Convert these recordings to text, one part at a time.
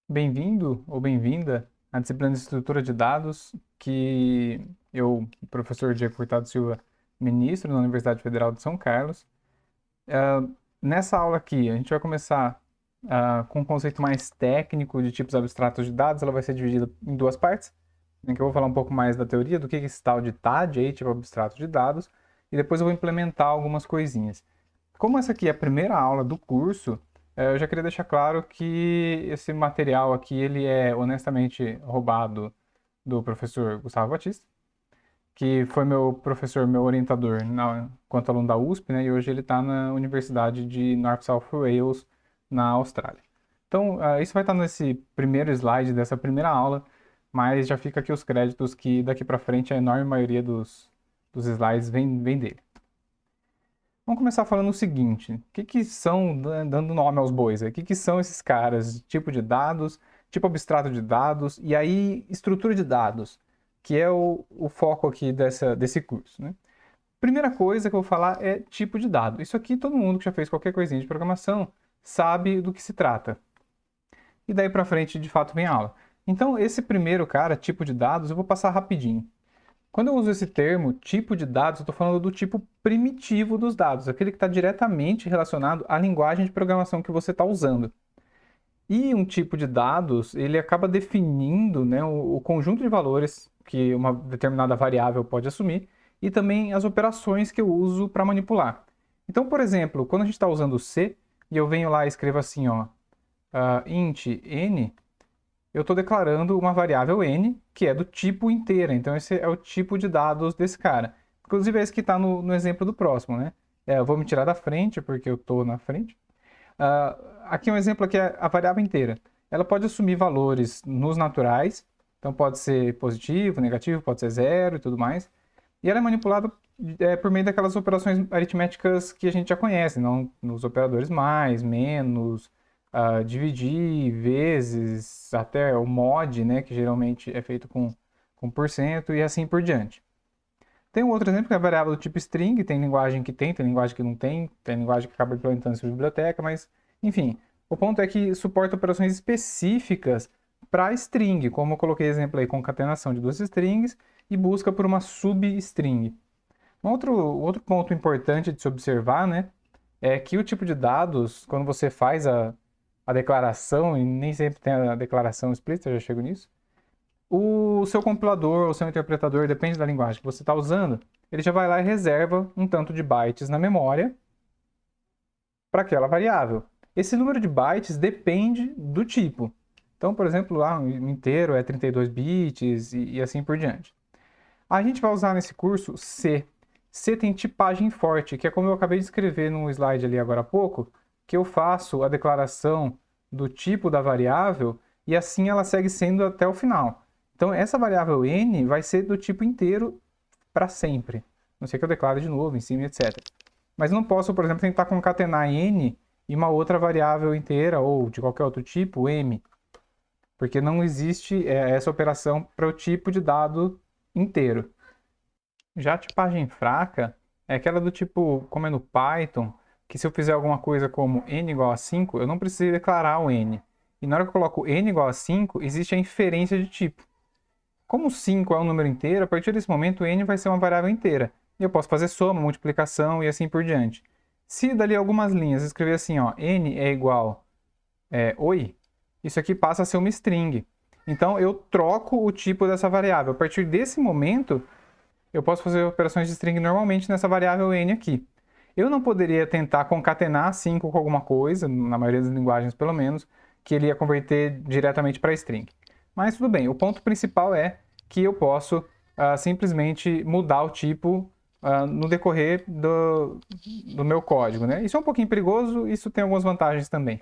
Bem-vindo ou bem-vinda à disciplina de estrutura de dados que eu, professor Diego Furtado Silva, ministro na Universidade Federal de São Carlos. Ah, Nessa aula aqui, a gente vai começar com um conceito mais técnico de tipos abstratos de dados. Ela vai ser dividida em duas partes, em que eu vou falar um pouco mais da teoria, do que é esse tal de TAD, aí, tipo abstrato de dados, e depois eu vou implementar algumas coisinhas. Como essa aqui é a primeira aula do curso, eu já queria deixar claro que esse material aqui ele é honestamente roubado do professor Gustavo Batista, que foi meu professor, meu orientador enquanto aluno da USP, né? E hoje ele está na Universidade de North South Wales, na Austrália. Então, isso vai estar nesse primeiro slide dessa primeira aula, mas já fica aqui os créditos que daqui para frente a enorme maioria dos slides vem dele. Vamos começar falando o seguinte: o que são, dando nome aos bois, o que são esses caras? Tipo de dados, tipo abstrato de dados, e aí estrutura de dados, que é o foco aqui desse curso, né? Primeira coisa que eu vou falar é tipo de dado. Isso aqui todo mundo que já fez qualquer coisinha de programação sabe do que se trata. E daí para frente, de fato, vem a aula. Então, esse primeiro cara, tipo de dados, eu vou passar rapidinho. Quando eu uso esse termo, tipo de dados, eu estou falando do tipo primitivo dos dados, aquele que está diretamente relacionado à linguagem de programação que você está usando. E um tipo de dados, ele acaba definindo, né, o conjunto de valores que uma determinada variável pode assumir e também as operações que eu uso para manipular. Então, por exemplo, quando a gente está usando C e eu venho lá e escrevo assim, ó, int n, eu estou declarando uma variável n, que é do tipo inteira. Então, esse é o tipo de dados desse cara. Inclusive, é esse que está no exemplo do próximo, né? Eu vou me tirar da frente, porque eu estou na frente. Aqui um exemplo aqui é a variável inteira. Ela pode assumir valores nos naturais, então pode ser positivo, negativo, pode ser zero e tudo mais. E ela é manipulada por meio daquelas operações aritméticas que a gente já conhece, não nos operadores mais, menos, dividir, vezes, até o mod, né, que geralmente é feito com porcento e assim por diante. Tem um outro exemplo que é a variável do tipo string, tem linguagem que tem linguagem que não tem linguagem que acaba implementando sua biblioteca, mas enfim, o ponto é que suporta operações específicas para string, como eu coloquei exemplo aí, concatenação de duas strings e busca por uma substring. Outro ponto importante de se observar, né, é que o tipo de dados, quando você faz a declaração, e nem sempre tem a declaração explícita, eu já chego nisso, o seu compilador ou seu interpretador, depende da linguagem que você está usando, ele já vai lá e reserva um tanto de bytes na memória para aquela variável. Esse número de bytes depende do tipo. Então, por exemplo, lá um inteiro é 32 bits e assim por diante. A gente vai usar nesse curso C. C tem tipagem forte, que é como eu acabei de escrever no slide ali agora há pouco, que eu faço a declaração do tipo da variável e assim ela segue sendo até o final. Então, essa variável n vai ser do tipo inteiro para sempre. Não sei que eu declare de novo em cima, etc. Mas não posso, por exemplo, tentar concatenar n e uma outra variável inteira ou de qualquer outro tipo, m, porque não existe essa operação para o tipo de dado inteiro. Já a tipagem fraca é aquela do tipo, como é no Python, que se eu fizer alguma coisa como n igual a 5, eu não preciso declarar o n. E na hora que eu coloco n igual a 5, existe a inferência de tipo. Como 5 é um número inteiro, a partir desse momento n vai ser uma variável inteira. E eu posso fazer soma, multiplicação e assim por diante. Se dali algumas linhas eu escrever assim, ó, n é igual oi, isso aqui passa a ser uma string. Então eu troco o tipo dessa variável. A partir desse momento, eu posso fazer operações de string normalmente nessa variável n aqui. Eu não poderia tentar concatenar 5 com alguma coisa, na maioria das linguagens pelo menos, que ele ia converter diretamente para string. Mas tudo bem, o ponto principal é que eu posso simplesmente mudar o tipo no decorrer do meu código. Né? Isso é um pouquinho perigoso, isso tem algumas vantagens também.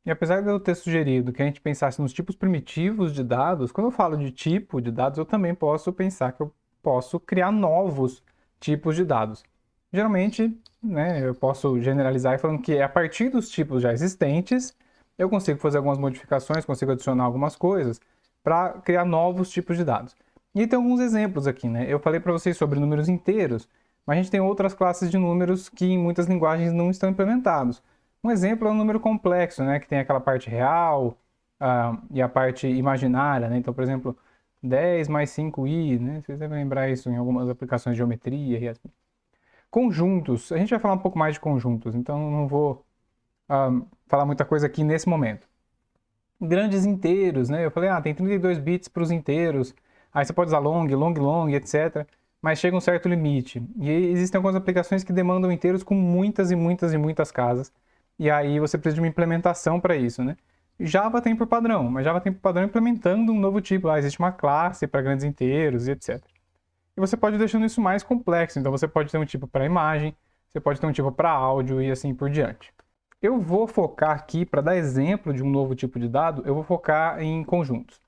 E apesar de eu ter sugerido que a gente pensasse nos tipos primitivos de dados, quando eu falo de tipo de dados, eu também posso pensar que eu posso criar novos tipos de dados. Geralmente, né, eu posso generalizar falando que a partir dos tipos já existentes, eu consigo fazer algumas modificações, consigo adicionar algumas coisas para criar novos tipos de dados. E tem alguns exemplos aqui, né? Eu falei para vocês sobre números inteiros, mas a gente tem outras classes de números que em muitas linguagens não estão implementados. Um exemplo é um número complexo, né, que tem aquela parte real, e a parte imaginária, né? Então, por exemplo, 10 mais 5i, né? Vocês devem lembrar isso em algumas aplicações de geometria e assim. Conjuntos, a gente vai falar um pouco mais de conjuntos, então não vou falar muita coisa aqui nesse momento. Grandes inteiros, né? Eu falei, tem 32 bits para os inteiros, aí você pode usar long, long, long, etc. Mas chega um certo limite. E existem algumas aplicações que demandam inteiros com muitas e muitas e muitas casas. E aí você precisa de uma implementação para isso, né? Java tem por padrão, mas Java tem por padrão implementando um novo tipo. Existe uma classe para grandes inteiros e etc. E você pode ir deixando isso mais complexo. Então você pode ter um tipo para imagem, você pode ter um tipo para áudio e assim por diante. Eu vou focar aqui, para dar exemplo de um novo tipo de dado, eu vou focar em conjuntos.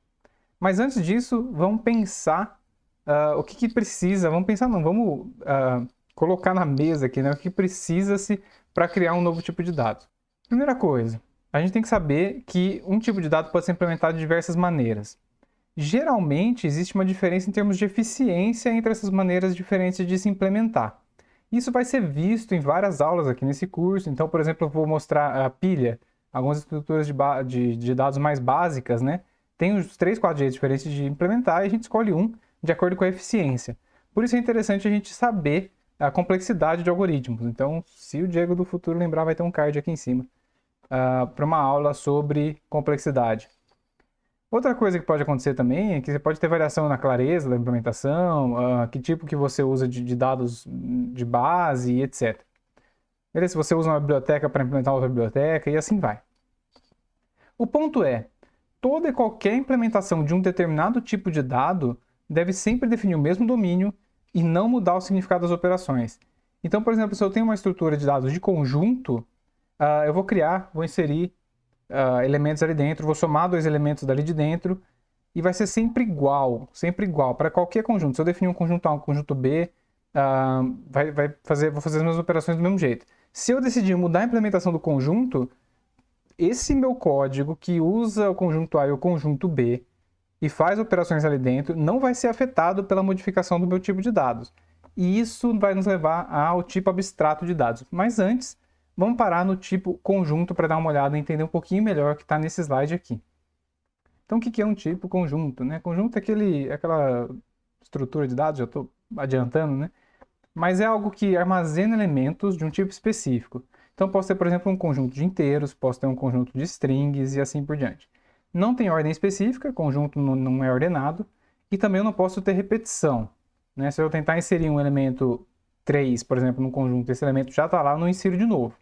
Mas antes disso, vamos pensar o que precisa, vamos pensar não, vamos colocar na mesa aqui, né, o que precisa-se para criar um novo tipo de dado. Primeira coisa, a gente tem que saber que um tipo de dado pode ser implementado de diversas maneiras. Geralmente, existe uma diferença em termos de eficiência entre essas maneiras diferentes de se implementar. Isso vai ser visto em várias aulas aqui nesse curso. Então, por exemplo, eu vou mostrar a pilha, algumas estruturas de dados mais básicas, né? Tem os 3, 4 jeitos diferentes de implementar e a gente escolhe um de acordo com a eficiência. Por isso é interessante a gente saber a complexidade de algoritmos. Então, se o Diego do futuro lembrar, vai ter um card aqui em cima para uma aula sobre complexidade. Outra coisa que pode acontecer também é que você pode ter variação na clareza da implementação, que tipo que você usa de dados de base e etc. Beleza? Se você usa uma biblioteca para implementar outra biblioteca e assim vai. O ponto é, toda e qualquer implementação de um determinado tipo de dado deve sempre definir o mesmo domínio e não mudar o significado das operações. Então, por exemplo, se eu tenho uma estrutura de dados de conjunto, eu vou inserir elementos ali dentro, vou somar 2 elementos dali de dentro e vai ser sempre igual para qualquer conjunto. Se eu definir um conjunto A, um conjunto B, vou fazer as mesmas operações do mesmo jeito. Se eu decidir mudar a implementação do conjunto, esse meu código que usa o conjunto A e o conjunto B e faz operações ali dentro não vai ser afetado pela modificação do meu tipo de dados. E isso vai nos levar ao tipo abstrato de dados. Mas antes, vamos parar no tipo conjunto para dar uma olhada e entender um pouquinho melhor o que está nesse slide aqui. Então, o que é um tipo conjunto, né? Conjunto é aquela estrutura de dados, já estou adiantando, né? Mas é algo que armazena elementos de um tipo específico. Então, posso ter, por exemplo, um conjunto de inteiros, posso ter um conjunto de strings e assim por diante. Não tem ordem específica, conjunto não é ordenado, e também eu não posso ter repetição, né? Se eu tentar inserir um elemento 3, por exemplo, no conjunto, esse elemento já está lá, eu não insiro de novo.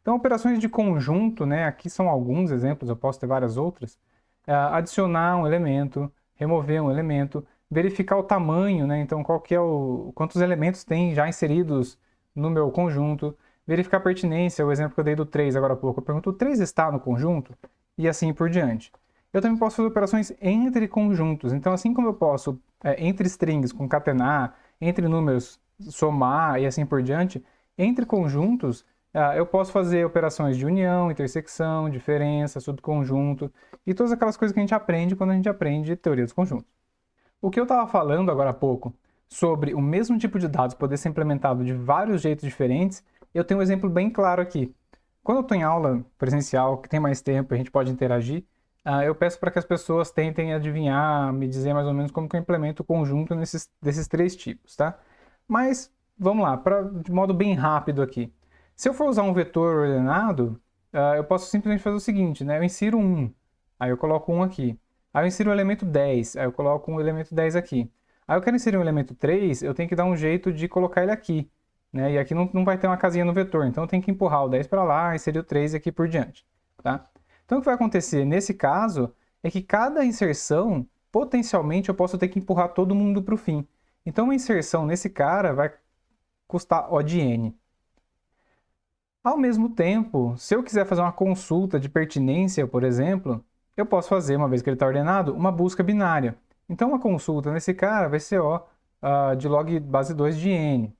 Então, operações de conjunto, né? Aqui são alguns exemplos, eu posso ter várias outras. Adicionar um elemento, remover um elemento, verificar o tamanho, né? Então, quantos elementos tem já inseridos no meu conjunto, verificar a pertinência, o exemplo que eu dei do 3 agora há pouco. Eu pergunto, o 3 está no conjunto? E assim por diante. Eu também posso fazer operações entre conjuntos. Então, assim como eu posso, entre strings, concatenar, entre números, somar e assim por diante, entre conjuntos, eu posso fazer operações de união, intersecção, diferença, subconjunto e todas aquelas coisas que a gente aprende quando a gente aprende teoria dos conjuntos. O que eu estava falando agora há pouco sobre o mesmo tipo de dados poder ser implementado de vários jeitos diferentes, eu tenho um exemplo bem claro aqui. Quando eu estou em aula presencial, que tem mais tempo, a gente pode interagir, eu peço para que as pessoas tentem adivinhar, me dizer mais ou menos como que eu implemento o conjunto desses 3 tipos, tá? Mas, vamos lá, de modo bem rápido aqui. Se eu for usar um vetor ordenado, eu posso simplesmente fazer o seguinte, né? Eu insiro 1, aí eu coloco 1 aqui. Aí eu insiro o elemento 10, aí eu coloco um elemento 10 aqui. Aí eu quero inserir um elemento 3, eu tenho que dar um jeito de colocar ele aqui, né? E aqui não vai ter uma casinha no vetor, então eu tenho que empurrar o 10 para lá, inserir o 3 e aqui por diante, tá? Então o que vai acontecer nesse caso é que cada inserção, potencialmente, eu posso ter que empurrar todo mundo para o fim. Então uma inserção nesse cara vai custar O de n. Ao mesmo tempo, se eu quiser fazer uma consulta de pertinência, por exemplo, eu posso fazer, uma vez que ele está ordenado, uma busca binária. Então, uma consulta nesse cara vai ser O de log base 2 de n.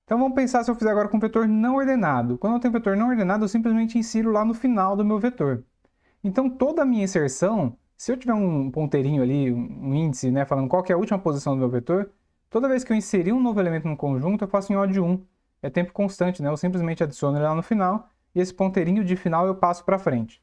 Então, vamos pensar se eu fizer agora com vetor não ordenado. Quando eu tenho vetor não ordenado, eu simplesmente insiro lá no final do meu vetor. Então, toda a minha inserção, se eu tiver um ponteirinho ali, um índice, né, falando qual que é a última posição do meu vetor, toda vez que eu inserir um novo elemento no conjunto, eu faço em O de 1. É tempo constante, né? Eu simplesmente adiciono ele lá no final e esse ponteirinho de final eu passo para frente.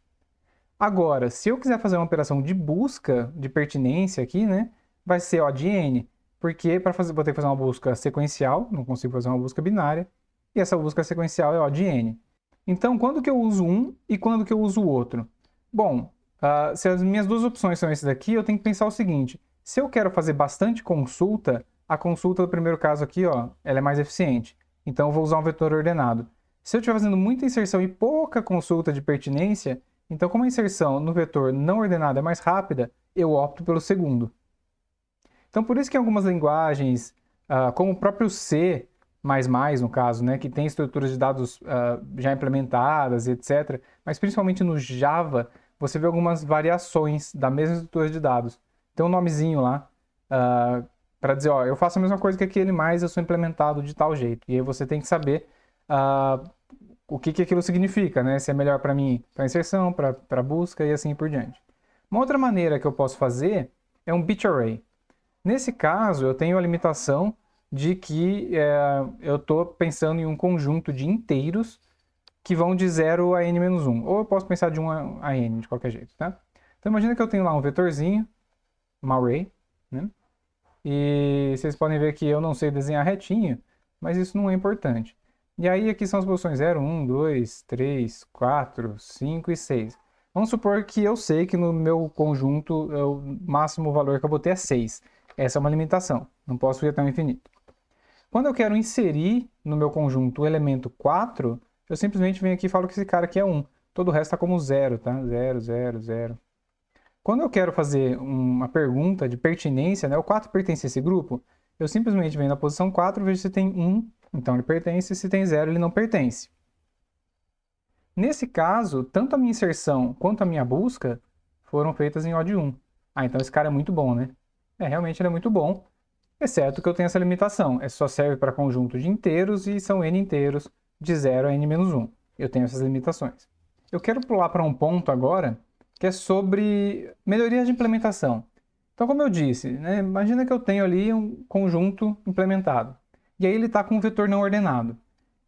Agora, se eu quiser fazer uma operação de busca de pertinência aqui, né, vai ser O de N, porque vou ter que fazer uma busca sequencial, não consigo fazer uma busca binária, e essa busca sequencial é O de N. Então, quando que eu uso um e quando que eu uso o outro? Bom, se as minhas duas opções são esses daqui, eu tenho que pensar o seguinte: se eu quero fazer bastante consulta, a consulta do primeiro caso aqui, ó, ela é mais eficiente. Então, eu vou usar um vetor ordenado. Se eu estiver fazendo muita inserção e pouca consulta de pertinência, então, como a inserção no vetor não ordenado é mais rápida, eu opto pelo segundo. Então, por isso que em algumas linguagens, como o próprio C++, no caso, né, que tem estruturas de dados já implementadas, etc., mas principalmente no Java, você vê algumas variações da mesma estrutura de dados. Tem um nomezinho lá para dizer, ó, eu faço a mesma coisa que aquele, mas eu sou implementado de tal jeito. E aí você tem que saber o que aquilo significa, né? Se é melhor para mim para inserção, para busca e assim por diante. Uma outra maneira que eu posso fazer é um bit array. Nesse caso, eu tenho a limitação de que eu estou pensando em um conjunto de inteiros que vão de 0 a n-1. Ou eu posso pensar de 1 a n, de qualquer jeito, tá? Então imagina que eu tenho lá um vetorzinho, uma array, né? E vocês podem ver que eu não sei desenhar retinho, mas isso não é importante. E aí aqui são as posições 0, 1, 2, 3, 4, 5 e 6. Vamos supor que eu sei que no meu conjunto o máximo valor que eu botei é 6. Essa é uma limitação, não posso ir até o infinito. Quando eu quero inserir no meu conjunto o elemento 4, eu simplesmente venho aqui e falo que esse cara aqui é 1. Todo o resto está como 0, tá? 0, 0, 0. Quando eu quero fazer uma pergunta de pertinência, né, o 4 pertence a esse grupo, eu simplesmente venho na posição 4, vejo se tem 1, então ele pertence, se tem 0, ele não pertence. Nesse caso, tanto a minha inserção quanto a minha busca foram feitas em O de 1. Então esse cara é muito bom, né? Realmente ele é muito bom, exceto que eu tenho essa limitação. Só serve para conjunto de inteiros e são n inteiros de 0 a n-1. Eu tenho essas limitações. Eu quero pular para um ponto agora que é sobre melhorias de implementação. Então, como eu disse, né, imagina que eu tenho ali um conjunto implementado. E aí ele está com um vetor não ordenado.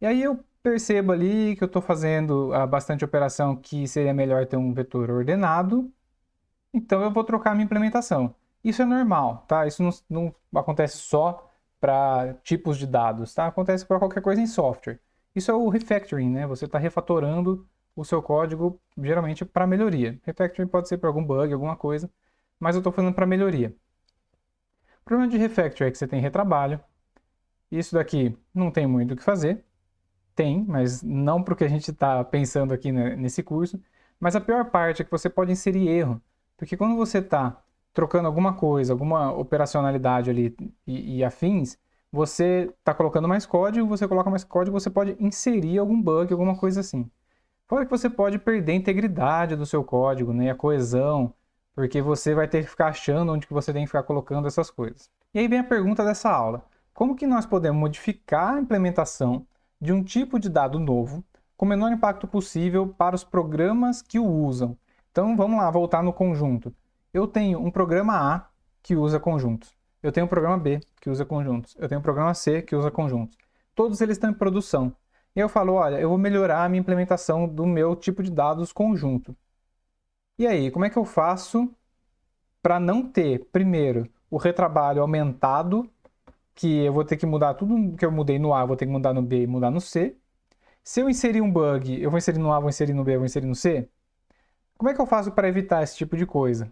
E aí eu percebo ali que eu estou fazendo bastante operação que seria melhor ter um vetor ordenado. Então eu vou trocar a minha implementação. Isso é normal, tá? Isso não acontece só para tipos de dados, tá? Acontece para qualquer coisa em software. Isso é o refactoring, né? Você está refatorando o seu código, geralmente para melhoria. Refactoring pode ser para algum bug, alguma coisa, mas eu estou falando para melhoria. O problema de refactoring é que você tem retrabalho. Isso daqui não tem muito o que fazer. Tem, mas não para o que a gente está pensando aqui nesse curso. Mas a pior parte é que você pode inserir erro. Porque quando você está trocando alguma coisa, alguma operacionalidade ali e afins, você está colocando mais código, você coloca mais código, você pode inserir algum bug, alguma coisa assim. Fora que você pode perder a integridade do seu código, né, a coesão, porque você vai ter que ficar achando onde que você tem que ficar colocando essas coisas. E aí vem a pergunta dessa aula. Como que nós podemos modificar a implementação de um tipo de dado novo com o menor impacto possível para os programas que o usam? Então vamos lá, voltar no conjunto. Eu tenho um programa A que usa conjuntos. Eu tenho um programa B que usa conjuntos. Eu tenho um programa C que usa conjuntos. Todos eles estão em produção. E eu falo, olha, eu vou melhorar a minha implementação do meu tipo de dados conjunto. E aí, como é que eu faço para não ter, primeiro, o retrabalho aumentado, que eu vou ter que mudar tudo que eu mudei no A, vou ter que mudar no B e mudar no C. Se eu inserir um bug, eu vou inserir no A, vou inserir no B, vou inserir no C. Como é que eu faço para evitar esse tipo de coisa?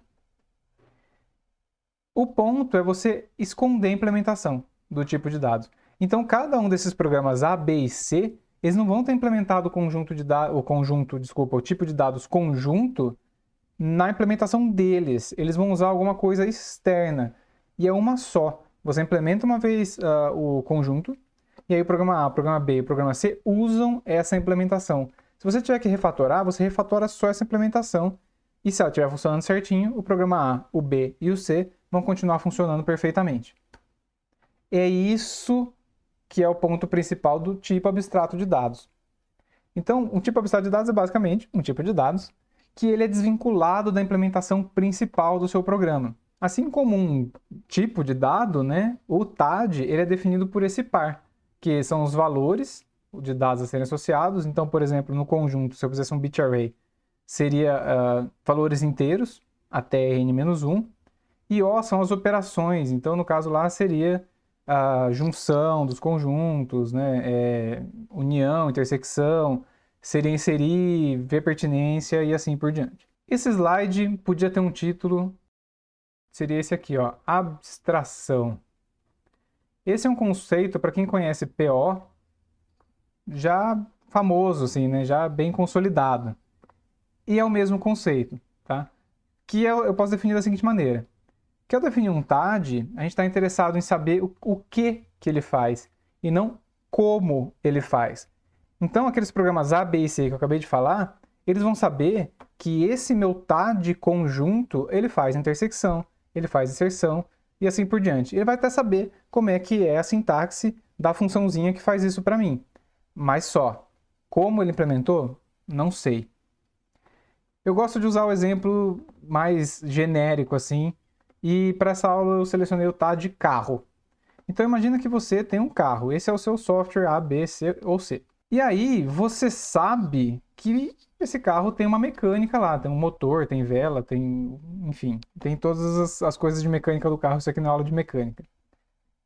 O ponto é você esconder a implementação do tipo de dados. Então, cada um desses programas A, B e C, eles não vão ter implementado o tipo de dados conjunto na implementação deles. Eles vão usar alguma coisa externa. E é uma só. Você implementa uma vez o conjunto, e aí o programa A, o programa B e o programa C usam essa implementação. Se você tiver que refatorar, você refatora só essa implementação. E se ela estiver funcionando certinho, o programa A, o B e o C vão continuar funcionando perfeitamente. É isso que é o ponto principal do tipo abstrato de dados. Então, um tipo abstrato de dados é basicamente um tipo de dados que ele é desvinculado da implementação principal do seu programa. Assim como um tipo de dado, né, o TAD, ele é definido por esse par, que são os valores, de dados a serem associados. Então, por exemplo, no conjunto, se eu fizesse um bit array, seria valores inteiros até n-1. E O são as operações. Então, no caso lá, seria a junção dos conjuntos, né? União, intersecção, seria inserir, ver pertinência e assim por diante. Esse slide podia ter um título, seria esse aqui, ó, abstração. Esse é um conceito, para quem conhece PO, já famoso, assim, né? Já bem consolidado. E é o mesmo conceito, tá? Que eu posso definir da seguinte maneira. Que ao definir um TAD, a gente está interessado em saber o que ele faz e não como ele faz. Então, aqueles programas A, B e C que eu acabei de falar, eles vão saber que esse meu TAD conjunto, ele faz intersecção, ele faz inserção e assim por diante. Ele vai até saber como é que é a sintaxe da funçãozinha que faz isso para mim. Mas só. Como ele implementou? Não sei. Eu gosto de usar o exemplo mais genérico assim, e para essa aula eu selecionei o TAD carro. Então imagina que você tem um carro, esse é o seu software A, B, C ou C. E aí você sabe que esse carro tem uma mecânica lá, tem um motor, tem vela, tem, enfim, tem todas as coisas de mecânica do carro, isso aqui não é aula de mecânica.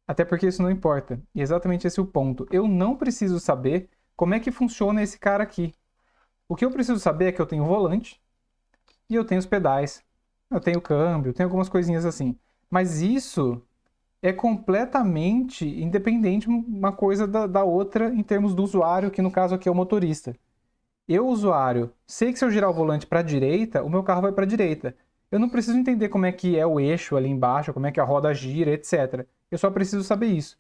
Até porque isso não importa. E exatamente esse é o ponto. Eu não preciso saber como é que funciona esse cara aqui. O que eu preciso saber é que eu tenho o volante e eu tenho os pedais. Eu tenho câmbio, tenho algumas coisinhas assim. Mas isso é completamente independente uma coisa da outra em termos do usuário, que no caso aqui é o motorista. Eu, usuário, sei que se eu girar o volante para a direita, o meu carro vai para a direita. Eu não preciso entender como é que é o eixo ali embaixo, como é que a roda gira, etc. Eu só preciso saber isso.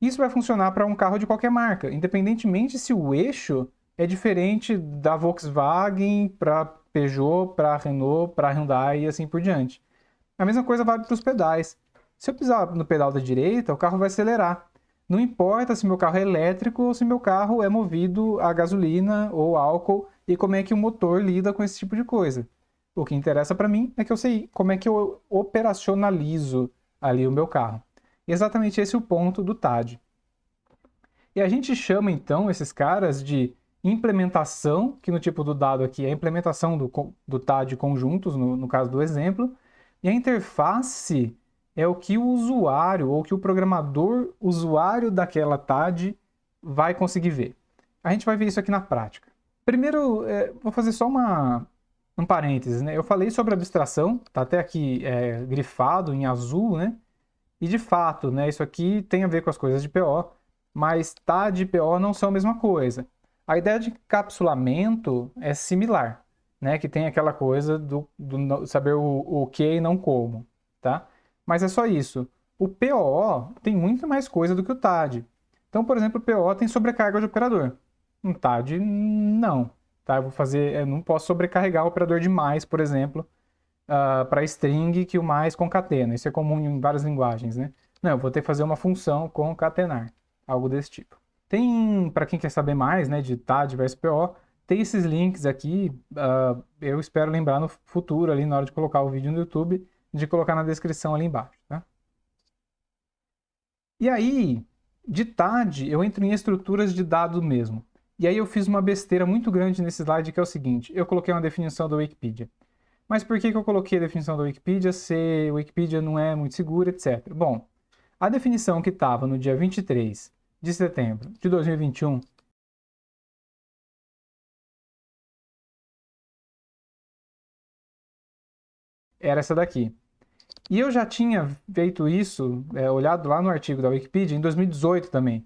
Isso vai funcionar para um carro de qualquer marca, independentemente se o eixo é diferente da Volkswagen para Peugeot, para Renault, para Hyundai e assim por diante. A mesma coisa vale para os pedais. Se eu pisar no pedal da direita, o carro vai acelerar. Não importa se meu carro é elétrico ou se meu carro é movido a gasolina ou álcool e como é que o motor lida com esse tipo de coisa. O que interessa para mim é que eu sei como é que eu operacionalizo ali o meu carro. E exatamente esse é o ponto do TAD. E a gente chama então esses caras de implementação, que no tipo do dado aqui é a implementação do TAD conjuntos, no caso do exemplo, e a interface é o que o usuário ou que o programador usuário daquela TAD vai conseguir ver. A gente vai ver isso aqui na prática. Primeiro, vou fazer só um parênteses, né? Eu falei sobre abstração, tá até aqui grifado em azul, né? E de fato, né, isso aqui tem a ver com as coisas de PO, mas TAD e PO não são a mesma coisa. A ideia de capsulamento é similar, né, que tem aquela coisa do saber o que e não como, tá? Mas é só isso. O PO tem muito mais coisa do que o TAD. Então, por exemplo, o PO tem sobrecarga de operador. Um TAD, não. Tá? Eu não posso sobrecarregar o operador de mais, por exemplo, para string que o mais concatena. Isso é comum em várias linguagens, né? Não, eu vou ter que fazer uma função concatenar, algo desse tipo. Tem, para quem quer saber mais, né, de TAD versus PO, tem esses links aqui, eu espero lembrar no futuro, ali na hora de colocar o vídeo no YouTube, de colocar na descrição ali embaixo, tá? E aí, de TAD, eu entro em estruturas de dado mesmo. E aí eu fiz uma besteira muito grande nesse slide, que é o seguinte, eu coloquei uma definição da Wikipedia. Mas por que eu coloquei a definição da Wikipedia se a Wikipedia não é muito segura, etc? Bom, a definição que estava no dia 23 de setembro de 2021 era essa daqui. E eu já tinha feito isso, olhado lá no artigo da Wikipedia, em 2018 também,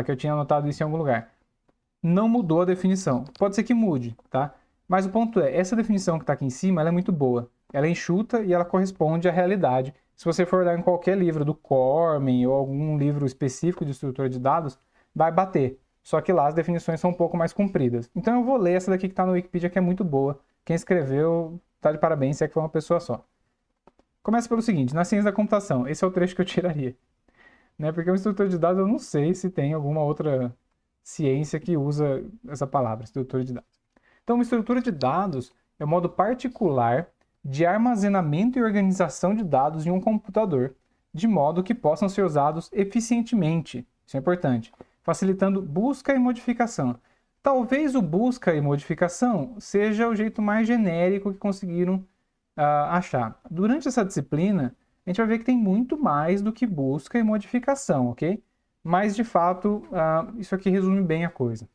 que eu tinha anotado isso em algum lugar. Não mudou a definição. Pode ser que mude, tá? Mas o ponto é, essa definição que está aqui em cima, ela é muito boa. Ela é enxuta e ela corresponde à realidade. Se você for olhar em qualquer livro do Cormen ou algum livro específico de estrutura de dados, vai bater. Só que lá as definições são um pouco mais compridas. Então eu vou ler essa daqui que está no Wikipedia, que é muito boa. Quem escreveu está de parabéns, se é que foi uma pessoa só. Começa pelo seguinte, na ciência da computação, esse é o trecho que eu tiraria. Né? Porque o estrutura de dados eu não sei se tem alguma outra ciência que usa essa palavra, estrutura de dados. Então, uma estrutura de dados é um modo particular de armazenamento e organização de dados em um computador, de modo que possam ser usados eficientemente. Isso é importante. facilitando busca e modificação. Talvez o busca e modificação seja o jeito mais genérico que conseguiram achar. Durante essa disciplina, a gente vai ver que tem muito mais do que busca e modificação, ok? Mas, de fato, isso aqui resume bem a coisa.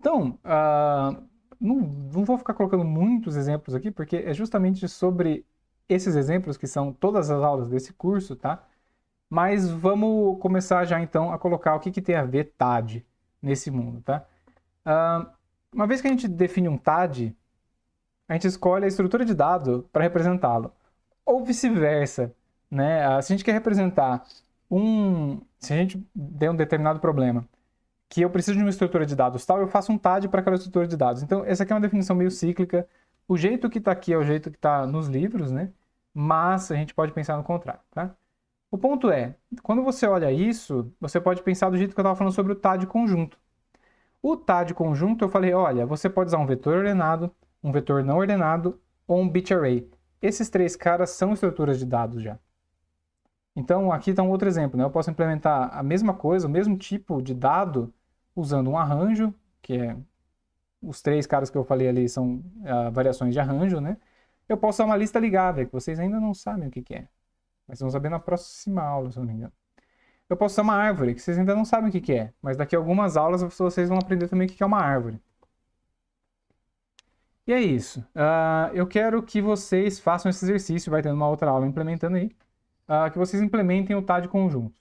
Então, não vou ficar colocando muitos exemplos aqui, porque é justamente sobre esses exemplos que são todas as aulas desse curso, tá? Mas vamos começar já então a colocar o que tem a ver TAD nesse mundo, tá? Uma vez que a gente define um TAD, a gente escolhe a estrutura de dado para representá-lo. Ou vice-versa, né? Se a gente quer representar se a gente der um determinado problema, que eu preciso de uma estrutura de dados tal, eu faço um TAD para aquela estrutura de dados. Então, essa aqui é uma definição meio cíclica. O jeito que está aqui é o jeito que está nos livros, né? Mas a gente pode pensar no contrário, tá? O ponto é, quando você olha isso, você pode pensar do jeito que eu estava falando sobre o TAD conjunto. O TAD conjunto, eu falei, olha, você pode usar um vetor ordenado, um vetor não ordenado ou um bit array. Esses três caras são estruturas de dados já. Então, aqui está um outro exemplo, né? Eu posso implementar a mesma coisa, o mesmo tipo de dado, usando um arranjo, que é... Os três caras que eu falei ali são variações de arranjo, né? Eu posso usar uma lista ligada, que vocês ainda não sabem o que é. Mas vão saber na próxima aula, se eu não me engano. Eu posso usar uma árvore, que vocês ainda não sabem o que é. Mas daqui a algumas aulas vocês vão aprender também o que é uma árvore. E é isso. Eu quero que vocês façam esse exercício, vai ter uma outra aula implementando aí, que vocês implementem o TAD conjunto.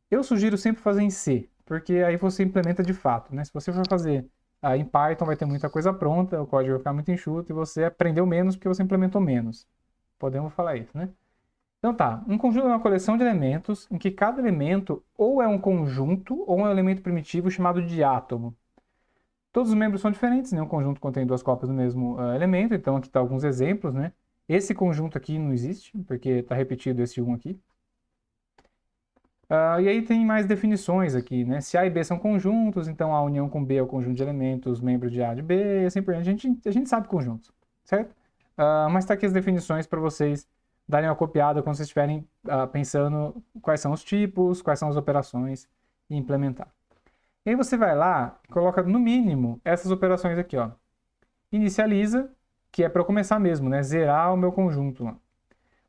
Eu sugiro sempre fazer em C, porque aí você implementa de fato, né? Se você for fazer em Python, vai ter muita coisa pronta, o código vai ficar muito enxuto e você aprendeu menos porque você implementou menos. Podemos falar isso, né? Então tá, um conjunto é uma coleção de elementos em que cada elemento ou é um conjunto ou é um elemento primitivo chamado de átomo. Todos os membros são diferentes, nenhum conjunto contém duas cópias do mesmo elemento, então aqui estão alguns exemplos, né? Esse conjunto aqui não existe, porque está repetido esse 1 aqui. E aí tem mais definições aqui, né? Se A e B são conjuntos, então a união com B é o conjunto de elementos membros de A de B, e assim por diante. A gente sabe conjuntos, certo? Mas está aqui as definições para vocês darem uma copiada quando vocês estiverem pensando quais são os tipos, quais são as operações e implementar. E aí você vai lá e coloca no mínimo essas operações aqui, ó. Inicializa, que é para eu começar mesmo, né? Zerar o meu conjunto lá.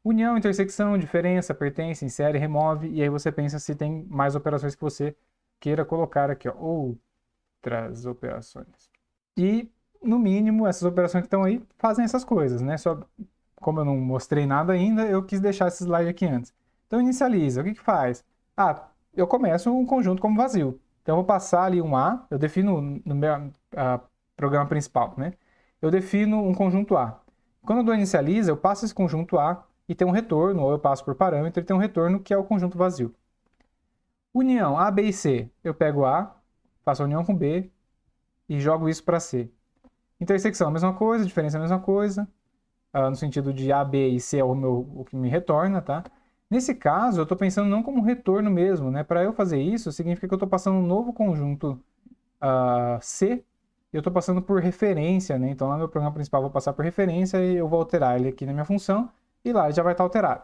União, intersecção, diferença, pertence, insere, remove, e aí você pensa se tem mais operações que você queira colocar aqui, ó, outras operações. E, no mínimo, essas operações que estão aí fazem essas coisas, né? Só, como eu não mostrei nada ainda, eu quis deixar esse slide aqui antes. Então, inicializa, o que faz? Eu começo um conjunto como vazio. Então, eu vou passar ali um A, eu defino no meu programa principal, né? Eu defino um conjunto A. Quando eu dou inicializa, eu passo esse conjunto A e tem um retorno, ou eu passo por parâmetro e tem um retorno que é o conjunto vazio. União, A, B e C. Eu pego A, faço a união com B e jogo isso para C. Intersecção, a mesma coisa, diferença a mesma coisa, no sentido de A, B e C é o que me retorna, tá? Nesse caso, eu estou pensando não como retorno mesmo, né? Para eu fazer isso, significa que eu estou passando um novo conjunto C e eu estou passando por referência, né? Então, lá no meu programa principal, eu vou passar por referência e eu vou alterar ele aqui na minha função e lá ele já vai estar alterado.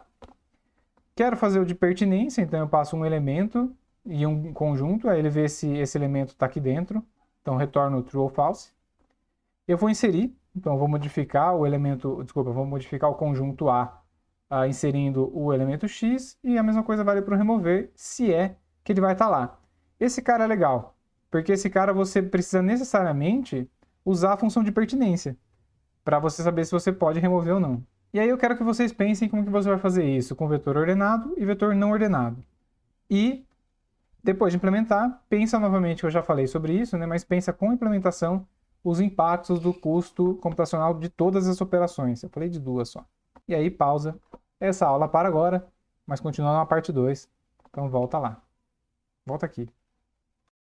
Quero fazer o de pertinência, então eu passo um elemento e um conjunto, aí ele vê se esse elemento está aqui dentro, então retorno true ou false. Eu vou inserir, então eu vou modificar o elemento, desculpa, eu vou modificar o conjunto A inserindo o elemento X, e a mesma coisa vale para o remover, se é que ele vai estar lá. Esse cara é legal, porque esse cara você precisa necessariamente usar a função de pertinência, para você saber se você pode remover ou não. E aí eu quero que vocês pensem como que você vai fazer isso com vetor ordenado e vetor não ordenado. E, depois de implementar, pensa novamente, que eu já falei sobre isso, né? Mas pensa com a implementação os impactos do custo computacional de todas as operações. Eu falei de duas só. E aí pausa essa aula para agora, mas continua na parte 2. Então volta lá. Volta aqui.